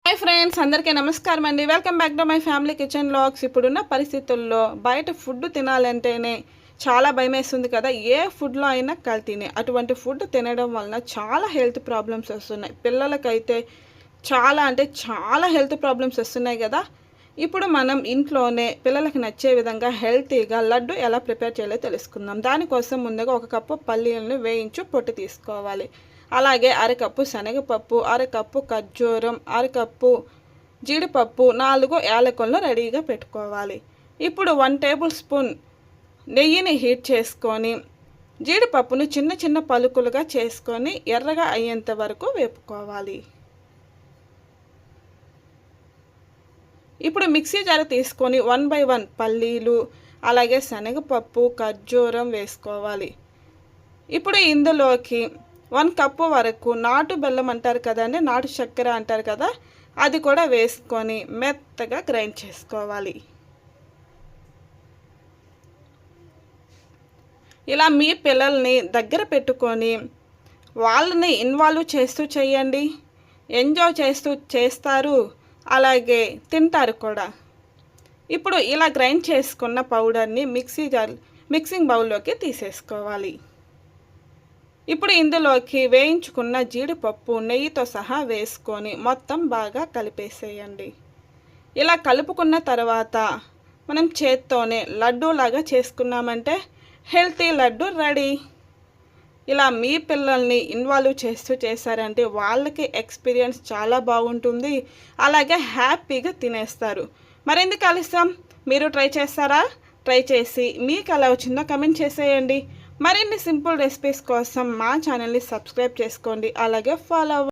Hi friends, అందరికీ నమస్కారం అండి. Welcome back to my family kitchen vlogs. ఇప్పుడున్న పరిస్థితుల్లో బయట ఫుడ్ తినాలంటేనే చాలా భయమేస్తుంది కదా. ఏ ఫుడ్లో అయినా కల్తీనే. అటువంటి ఫుడ్ తినడం వలన చాలా హెల్త్ ప్రాబ్లమ్స్ వస్తున్నాయి. పిల్లలకైతే చాలా హెల్త్ ప్రాబ్లమ్స్ వస్తున్నాయి కదా. ఇప్పుడు మనం ఇంట్లోనే పిల్లలకి నచ్చే విధంగా హెల్తీగా లడ్డు ఎలా ప్రిపేర్ చేయాలో తెలుసుకుందాం. దానికోసం ముందుగా 1 కప్పు పల్లీలను వేయించి పొట్టు తీసుకోవాలి. అలాగే అరకప్పు శనగపప్పు, అరకప్పు ఖర్జూరం, అరకప్పు జీడిపప్పు, 4 యాలకులను రెడీగా పెట్టుకోవాలి. ఇప్పుడు 1 టేబుల్ స్పూన్ నెయ్యిని హీట్ చేసుకొని జీడిపప్పును చిన్న చిన్న పలుకులుగా చేసుకొని ఎర్రగా అయ్యేంత వరకు వేపుకోవాలి. ఇప్పుడు మిక్సీ జార్ తీసుకొని 1 బై 1 పల్లీలు, అలాగే శనగపప్పు, ఖర్జూరం వేసుకోవాలి. ఇప్పుడు ఇందులోకి 1 కప్పు వరకు నాటు బెల్లం అంటారు కదండి, నాటు చక్కెర అంటారు కదా, అది కూడా వేసుకొని మెత్తగా గ్రైండ్ చేసుకోవాలి. ఇలా మీ పిల్లల్ని దగ్గర పెట్టుకొని వాళ్ళని ఇన్వాల్వ్ చేస్తూ చేయండి. ఎంజాయ్ చేస్తూ చేస్తారు, అలాగే తింటారు కూడా. ఇప్పుడు ఇలా గ్రైండ్ చేసుకున్న పౌడర్ని మిక్సింగ్ బౌల్లోకి తీసేసుకోవాలి. ఇప్పుడు ఇందులోకి వేయించుకున్న జీడిపప్పు నెయ్యితో సహా వేసుకొని మొత్తం బాగా కలిపేసేయండి. ఇలా కలుపుకున్న తర్వాత మనం చేత్తోనే లడ్డూలాగా చేసుకున్నామంటే హెల్తీ లడ్డు రెడీ. ఇలా మీ పిల్లల్ని ఇన్వాల్వ్ చేస్తూ చేశారంటే వాళ్ళకి ఎక్స్పీరియన్స్ చాలా బాగుంటుంది, అలాగే హ్యాపీగా తినేస్తారు. మరెందుకు ఆలస్యం, మీరు ట్రై చేస్తారా? ట్రై చేసి మీకు ఎలా వచ్చిందో కమెంట్ చేసేయండి. మరిన్ని సింపుల్ రెసిపీస్ కోసం మా ఛానల్ని సబ్స్క్రైబ్ చేసుకోండి, అలాగే ఫాలో అవ్వండి.